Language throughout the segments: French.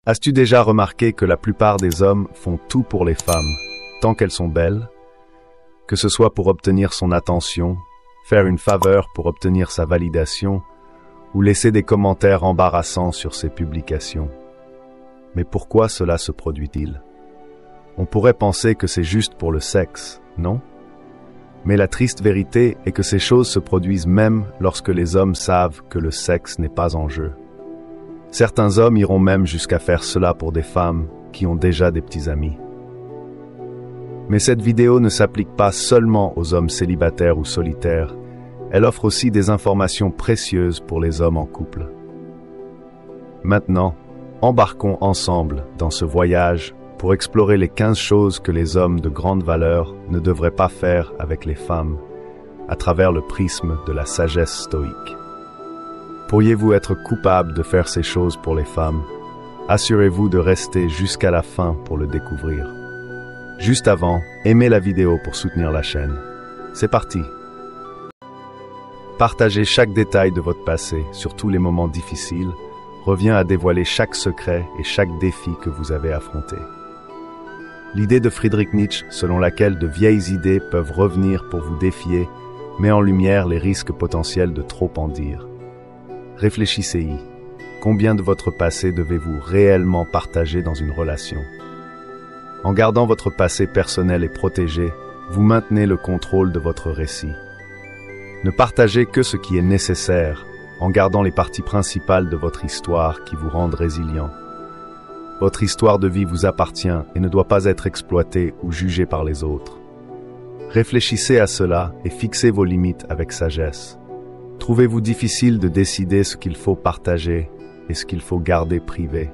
As-tu déjà remarqué que la plupart des hommes font tout pour les femmes, tant qu'elles sont belles? Que ce soit pour obtenir son attention, faire une faveur pour obtenir sa validation, ou laisser des commentaires embarrassants sur ses publications. Mais pourquoi cela se produit-il? On pourrait penser que c'est juste pour le sexe, non? Mais la triste vérité est que ces choses se produisent même lorsque les hommes savent que le sexe n'est pas en jeu. Certains hommes iront même jusqu'à faire cela pour des femmes qui ont déjà des petits amis. Mais cette vidéo ne s'applique pas seulement aux hommes célibataires ou solitaires, elle offre aussi des informations précieuses pour les hommes en couple. Maintenant, embarquons ensemble dans ce voyage pour explorer les 15 choses que les hommes de grande valeur ne devraient pas faire avec les femmes, à travers le prisme de la sagesse stoïque. Pourriez-vous être coupable de faire ces choses pour les femmes? Assurez-vous de rester jusqu'à la fin pour le découvrir. Juste avant, aimez la vidéo pour soutenir la chaîne. C'est parti! Partager chaque détail de votre passé, surtout les moments difficiles, revient à dévoiler chaque secret et chaque défi que vous avez affronté. L'idée de Friedrich Nietzsche, selon laquelle de vieilles idées peuvent revenir pour vous défier, met en lumière les risques potentiels de trop en dire. Réfléchissez-y. Combien de votre passé devez-vous réellement partager dans une relation? En gardant votre passé personnel et protégé, vous maintenez le contrôle de votre récit. Ne partagez que ce qui est nécessaire, en gardant les parties principales de votre histoire qui vous rendent résilient. Votre histoire de vie vous appartient et ne doit pas être exploitée ou jugée par les autres. Réfléchissez à cela et fixez vos limites avec sagesse. Trouvez-vous difficile de décider ce qu'il faut partager et ce qu'il faut garder privé?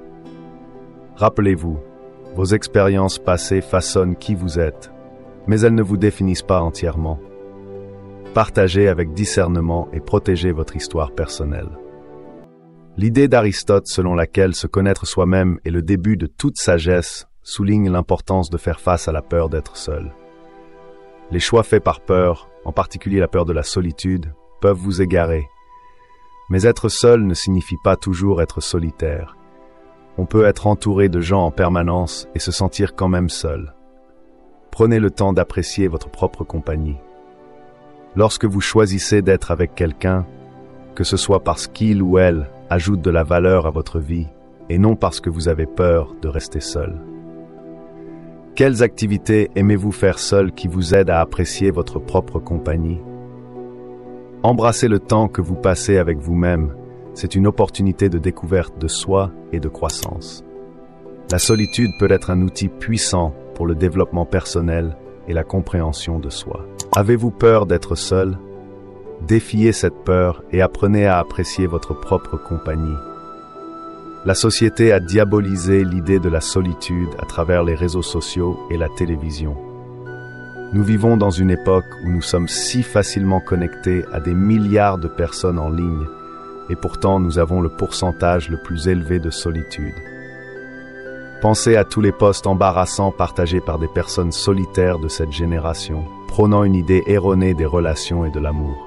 Rappelez-vous, vos expériences passées façonnent qui vous êtes, mais elles ne vous définissent pas entièrement. Partagez avec discernement et protégez votre histoire personnelle. L'idée d'Aristote selon laquelle se connaître soi-même est le début de toute sagesse souligne l'importance de faire face à la peur d'être seul. Les choix faits par peur, en particulier la peur de la solitude, peuvent vous égarer. Mais être seul ne signifie pas toujours être solitaire. On peut être entouré de gens en permanence et se sentir quand même seul. Prenez le temps d'apprécier votre propre compagnie. Lorsque vous choisissez d'être avec quelqu'un, que ce soit parce qu'il ou elle ajoute de la valeur à votre vie et non parce que vous avez peur de rester seul. Quelles activités aimez-vous faire seul qui vous aident à apprécier votre propre compagnie? Embrassez le temps que vous passez avec vous-même, c'est une opportunité de découverte de soi et de croissance. La solitude peut être un outil puissant pour le développement personnel et la compréhension de soi. Avez-vous peur d'être seul? Défiez cette peur et apprenez à apprécier votre propre compagnie. La société a diabolisé l'idée de la solitude à travers les réseaux sociaux et la télévision. Nous vivons dans une époque où nous sommes si facilement connectés à des milliards de personnes en ligne, et pourtant nous avons le pourcentage le plus élevé de solitude. Pensez à tous les posts embarrassants partagés par des personnes solitaires de cette génération, prônant une idée erronée des relations et de l'amour.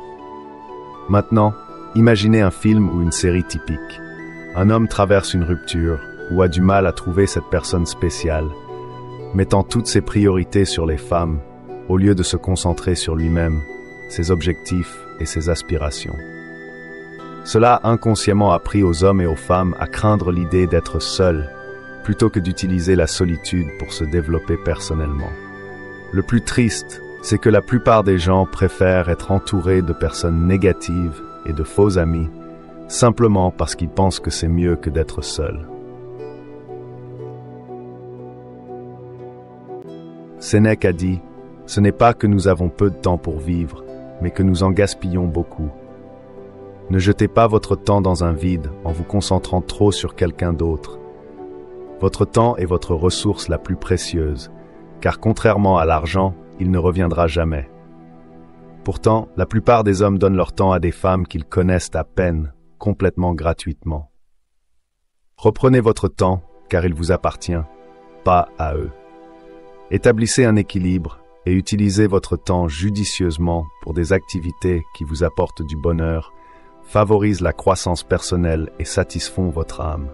Maintenant, imaginez un film ou une série typique. Un homme traverse une rupture ou a du mal à trouver cette personne spéciale, mettant toutes ses priorités sur les femmes, au lieu de se concentrer sur lui-même, ses objectifs et ses aspirations. Cela a inconsciemment appris aux hommes et aux femmes à craindre l'idée d'être seuls, plutôt que d'utiliser la solitude pour se développer personnellement. Le plus triste, c'est que la plupart des gens préfèrent être entourés de personnes négatives et de faux amis, simplement parce qu'ils pensent que c'est mieux que d'être seuls. Sénèque a dit « Ce n'est pas que nous avons peu de temps pour vivre, mais que nous en gaspillons beaucoup. » Ne jetez pas votre temps dans un vide en vous concentrant trop sur quelqu'un d'autre. Votre temps est votre ressource la plus précieuse, car contrairement à l'argent, il ne reviendra jamais. Pourtant, la plupart des hommes donnent leur temps à des femmes qu'ils connaissent à peine, complètement gratuitement. Reprenez votre temps, car il vous appartient, pas à eux. Établissez un équilibre et utilisez votre temps judicieusement pour des activités qui vous apportent du bonheur, favorisent la croissance personnelle et satisfont votre âme.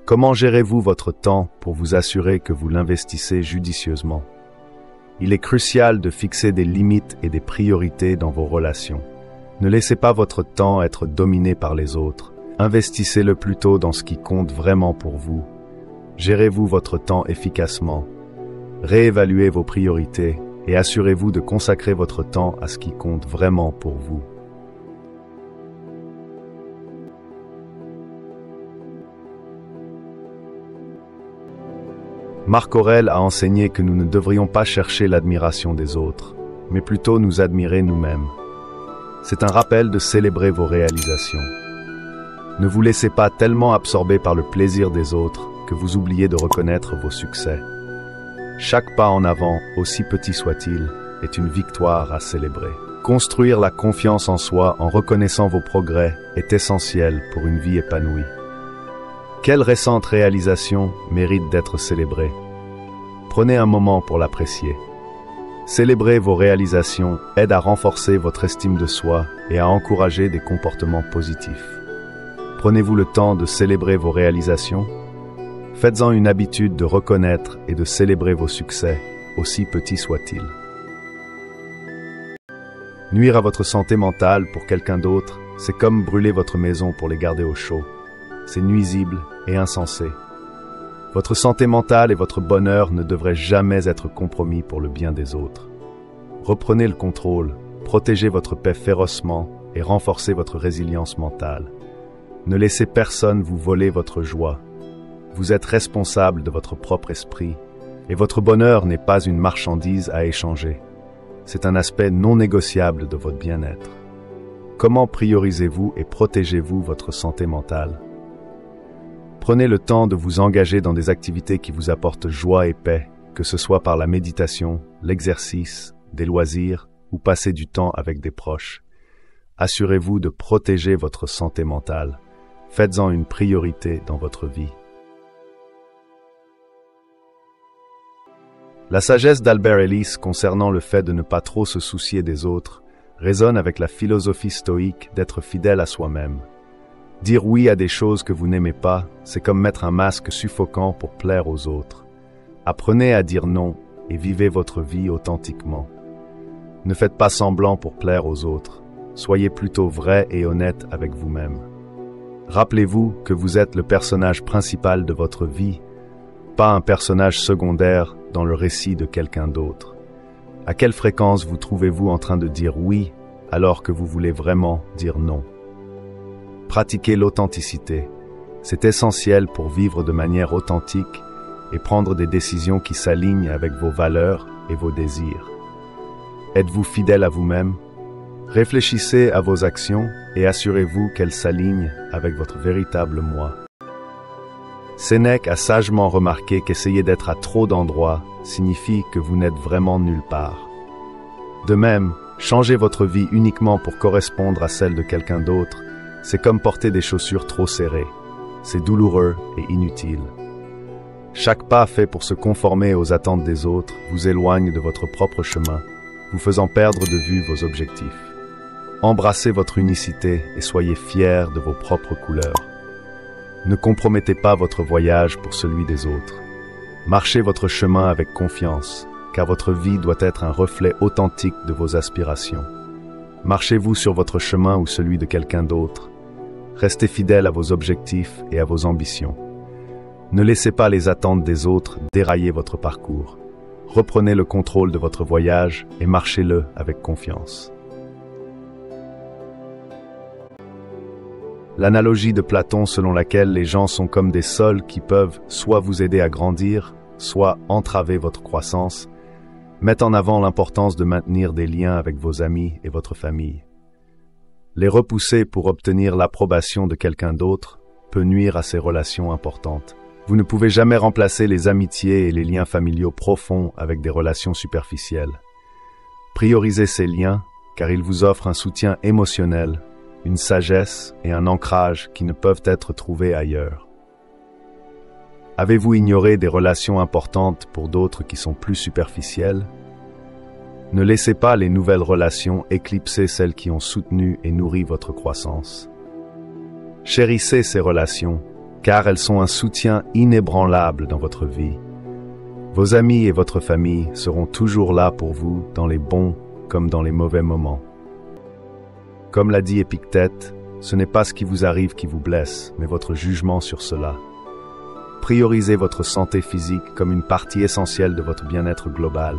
Comment gérez-vous votre temps pour vous assurer que vous l'investissez judicieusement? Il est crucial de fixer des limites et des priorités dans vos relations. Ne laissez pas votre temps être dominé par les autres. Investissez-le plutôt dans ce qui compte vraiment pour vous. Gérez-vous votre temps efficacement. Réévaluez vos priorités et assurez-vous de consacrer votre temps à ce qui compte vraiment pour vous. Marc Aurèle a enseigné que nous ne devrions pas chercher l'admiration des autres, mais plutôt nous admirer nous-mêmes. C'est un rappel de célébrer vos réalisations. Ne vous laissez pas tellement absorber par le plaisir des autres que vous oubliez de reconnaître vos succès. Chaque pas en avant, aussi petit soit-il, est une victoire à célébrer. Construire la confiance en soi en reconnaissant vos progrès est essentiel pour une vie épanouie. Quelle récente réalisation mérite d'être célébrée? Prenez un moment pour l'apprécier. Célébrer vos réalisations aide à renforcer votre estime de soi et à encourager des comportements positifs. Prenez-vous le temps de célébrer vos réalisations? Faites-en une habitude de reconnaître et de célébrer vos succès, aussi petits soient-ils. Nuire à votre santé mentale pour quelqu'un d'autre, c'est comme brûler votre maison pour les garder au chaud. C'est nuisible et insensé. Votre santé mentale et votre bonheur ne devraient jamais être compromis pour le bien des autres. Reprenez le contrôle, protégez votre paix férocement et renforcez votre résilience mentale. Ne laissez personne vous voler votre joie. Vous êtes responsable de votre propre esprit et votre bonheur n'est pas une marchandise à échanger. C'est un aspect non négociable de votre bien-être. Comment priorisez-vous et protégez-vous votre santé mentale? Prenez le temps de vous engager dans des activités qui vous apportent joie et paix, que ce soit par la méditation, l'exercice, des loisirs ou passer du temps avec des proches. Assurez-vous de protéger votre santé mentale. Faites-en une priorité dans votre vie. La sagesse d'Albert Ellis concernant le fait de ne pas trop se soucier des autres résonne avec la philosophie stoïque d'être fidèle à soi-même. Dire oui à des choses que vous n'aimez pas, c'est comme mettre un masque suffocant pour plaire aux autres. Apprenez à dire non et vivez votre vie authentiquement. Ne faites pas semblant pour plaire aux autres. Soyez plutôt vrai et honnête avec vous-même. Rappelez-vous que vous êtes le personnage principal de votre vie, pas un personnage secondaire dans le récit de quelqu'un d'autre. À quelle fréquence vous trouvez-vous en train de dire oui alors que vous voulez vraiment dire non? Pratiquez l'authenticité. C'est essentiel pour vivre de manière authentique et prendre des décisions qui s'alignent avec vos valeurs et vos désirs. Êtes-vous fidèle à vous-même? Réfléchissez à vos actions et assurez-vous qu'elles s'alignent avec votre véritable moi. Sénèque a sagement remarqué qu'essayer d'être à trop d'endroits signifie que vous n'êtes vraiment nulle part. De même, changer votre vie uniquement pour correspondre à celle de quelqu'un d'autre, c'est comme porter des chaussures trop serrées. C'est douloureux et inutile. Chaque pas fait pour se conformer aux attentes des autres vous éloigne de votre propre chemin, vous faisant perdre de vue vos objectifs. Embrassez votre unicité et soyez fiers de vos propres couleurs. Ne compromettez pas votre voyage pour celui des autres. Marchez votre chemin avec confiance, car votre vie doit être un reflet authentique de vos aspirations. Marchez-vous sur votre chemin ou celui de quelqu'un d'autre. Restez fidèle à vos objectifs et à vos ambitions. Ne laissez pas les attentes des autres dérailler votre parcours. Reprenez le contrôle de votre voyage et marchez-le avec confiance. L'analogie de Platon selon laquelle les gens sont comme des sols qui peuvent soit vous aider à grandir, soit entraver votre croissance, met en avant l'importance de maintenir des liens avec vos amis et votre famille. Les repousser pour obtenir l'approbation de quelqu'un d'autre peut nuire à ces relations importantes. Vous ne pouvez jamais remplacer les amitiés et les liens familiaux profonds avec des relations superficielles. Priorisez ces liens car ils vous offrent un soutien émotionnel, une sagesse et un ancrage qui ne peuvent être trouvés ailleurs. Avez-vous ignoré des relations importantes pour d'autres qui sont plus superficielles? Ne laissez pas les nouvelles relations éclipser celles qui ont soutenu et nourri votre croissance. Chérissez ces relations car elles sont un soutien inébranlable dans votre vie. Vos amis et votre famille seront toujours là pour vous dans les bons comme dans les mauvais moments. Comme l'a dit Épictète, ce n'est pas ce qui vous arrive qui vous blesse, mais votre jugement sur cela. Priorisez votre santé physique comme une partie essentielle de votre bien-être global.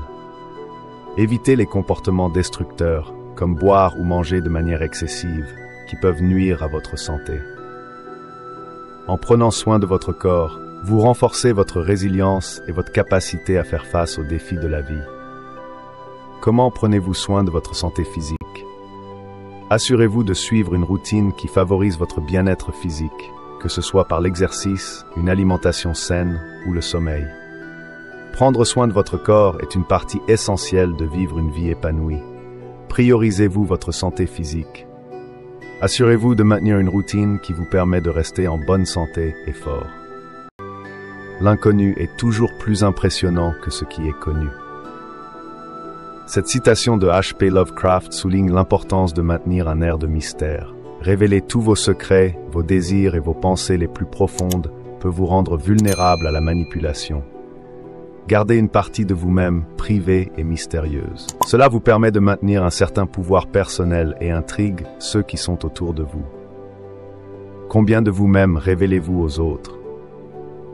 Évitez les comportements destructeurs, comme boire ou manger de manière excessive, qui peuvent nuire à votre santé. En prenant soin de votre corps, vous renforcez votre résilience et votre capacité à faire face aux défis de la vie. Comment prenez-vous soin de votre santé physique? Assurez-vous de suivre une routine qui favorise votre bien-être physique, que ce soit par l'exercice, une alimentation saine ou le sommeil. Prendre soin de votre corps est une partie essentielle de vivre une vie épanouie. Priorisez-vous votre santé physique. Assurez-vous de maintenir une routine qui vous permet de rester en bonne santé et fort. L'inconnu est toujours plus impressionnant que ce qui est connu. Cette citation de H.P. Lovecraft souligne l'importance de maintenir un air de mystère. Révéler tous vos secrets, vos désirs et vos pensées les plus profondes peut vous rendre vulnérable à la manipulation. Gardez une partie de vous-même privée et mystérieuse. Cela vous permet de maintenir un certain pouvoir personnel et intrigue ceux qui sont autour de vous. Combien de vous-même révélez-vous aux autres?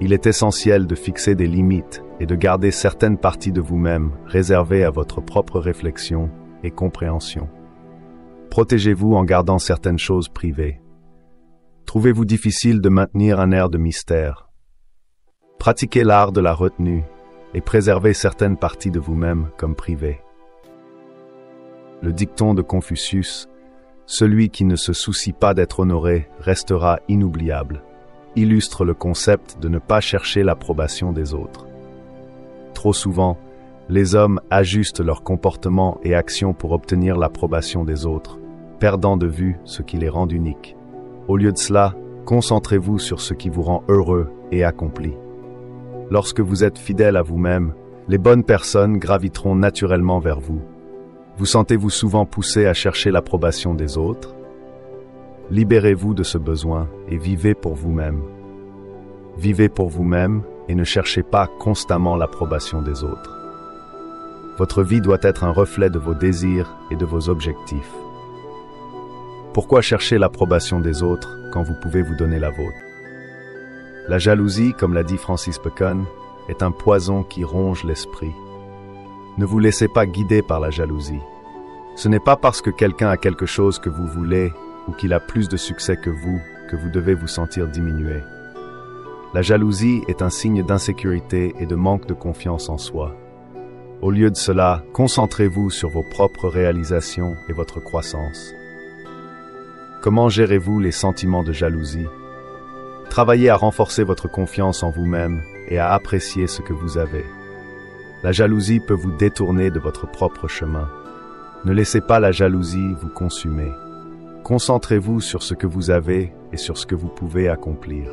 Il est essentiel de fixer des limites et de garder certaines parties de vous-même réservées à votre propre réflexion et compréhension. Protégez-vous en gardant certaines choses privées. Trouvez-vous difficile de maintenir un air de mystère? Pratiquez l'art de la retenue et préservez certaines parties de vous-même comme privées. Le dicton de Confucius, « Celui qui ne se soucie pas d'être honoré restera inoubliable », illustre le concept de ne pas chercher l'approbation des autres. Trop souvent, les hommes ajustent leur comportement et actions pour obtenir l'approbation des autres, perdant de vue ce qui les rend uniques. Au lieu de cela, concentrez-vous sur ce qui vous rend heureux et accompli. Lorsque vous êtes fidèle à vous-même, les bonnes personnes graviteront naturellement vers vous. Vous sentez-vous souvent poussé à chercher l'approbation des autres? Libérez-vous de ce besoin et vivez pour vous-même. Vivez pour vous-même et ne cherchez pas constamment l'approbation des autres. Votre vie doit être un reflet de vos désirs et de vos objectifs. Pourquoi chercher l'approbation des autres quand vous pouvez vous donner la vôtre? La jalousie, comme l'a dit Francis Bacon, est un poison qui ronge l'esprit. Ne vous laissez pas guider par la jalousie. Ce n'est pas parce que quelqu'un a quelque chose que vous voulez ou qu'il a plus de succès que vous devez vous sentir diminué. La jalousie est un signe d'insécurité et de manque de confiance en soi. Au lieu de cela, concentrez-vous sur vos propres réalisations et votre croissance. Comment gérez-vous les sentiments de jalousie? Travaillez à renforcer votre confiance en vous-même et à apprécier ce que vous avez. La jalousie peut vous détourner de votre propre chemin. Ne laissez pas la jalousie vous consumer. Concentrez-vous sur ce que vous avez et sur ce que vous pouvez accomplir.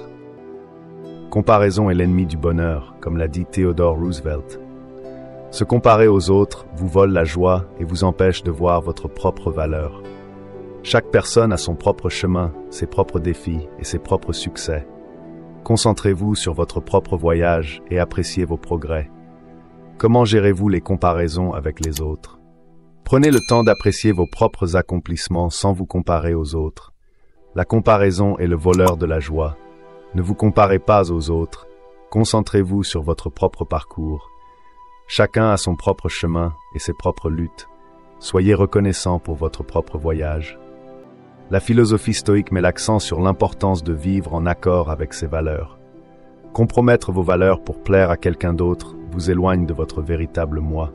Comparaison est l'ennemi du bonheur, comme l'a dit Theodore Roosevelt. Se comparer aux autres vous vole la joie et vous empêche de voir votre propre valeur. Chaque personne a son propre chemin, ses propres défis et ses propres succès. Concentrez-vous sur votre propre voyage et appréciez vos progrès. Comment gérez-vous les comparaisons avec les autres? Prenez le temps d'apprécier vos propres accomplissements sans vous comparer aux autres. La comparaison est le voleur de la joie. Ne vous comparez pas aux autres. Concentrez-vous sur votre propre parcours. Chacun a son propre chemin et ses propres luttes. Soyez reconnaissant pour votre propre voyage. La philosophie stoïque met l'accent sur l'importance de vivre en accord avec ses valeurs. Compromettre vos valeurs pour plaire à quelqu'un d'autre vous éloigne de votre véritable moi.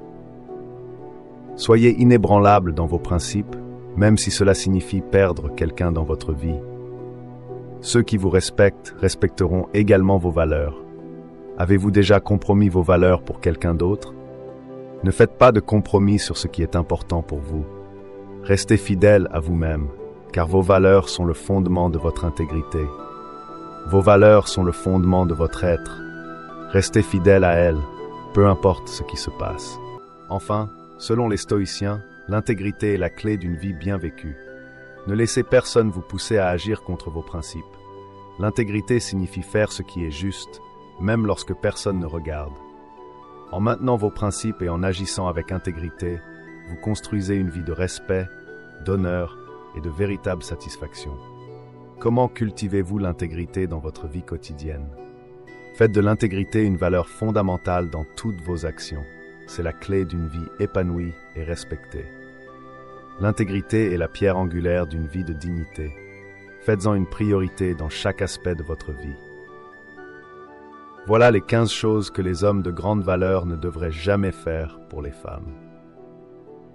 Soyez inébranlable dans vos principes, même si cela signifie perdre quelqu'un dans votre vie. Ceux qui vous respectent respecteront également vos valeurs. Avez-vous déjà compromis vos valeurs pour quelqu'un d'autre? Ne faites pas de compromis sur ce qui est important pour vous. Restez fidèle à vous-même, car vos valeurs sont le fondement de votre intégrité. Vos valeurs sont le fondement de votre être. Restez fidèle à elles, peu importe ce qui se passe. Enfin, selon les stoïciens, l'intégrité est la clé d'une vie bien vécue. Ne laissez personne vous pousser à agir contre vos principes. L'intégrité signifie faire ce qui est juste, même lorsque personne ne regarde. En maintenant vos principes et en agissant avec intégrité, vous construisez une vie de respect, d'honneur et de véritable satisfaction. Comment cultivez-vous l'intégrité dans votre vie quotidienne? Faites de l'intégrité une valeur fondamentale dans toutes vos actions. C'est la clé d'une vie épanouie et respectée. L'intégrité est la pierre angulaire d'une vie de dignité. Faites-en une priorité dans chaque aspect de votre vie. Voilà les 15 choses que les hommes de grande valeur ne devraient jamais faire pour les femmes.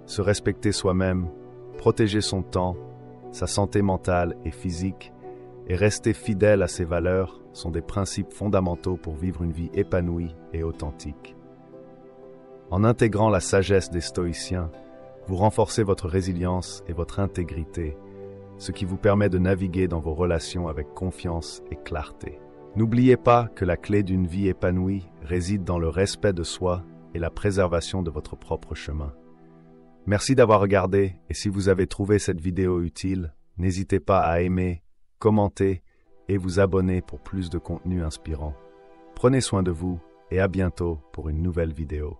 Se respecter soi-même, protéger son temps, sa santé mentale et physique, et rester fidèle à ses valeurs sont des principes fondamentaux pour vivre une vie épanouie et authentique. En intégrant la sagesse des stoïciens, vous renforcez votre résilience et votre intégrité, ce qui vous permet de naviguer dans vos relations avec confiance et clarté. N'oubliez pas que la clé d'une vie épanouie réside dans le respect de soi et la préservation de votre propre chemin. Merci d'avoir regardé et si vous avez trouvé cette vidéo utile, n'hésitez pas à aimer, commenter et vous abonner pour plus de contenu inspirant. Prenez soin de vous et à bientôt pour une nouvelle vidéo.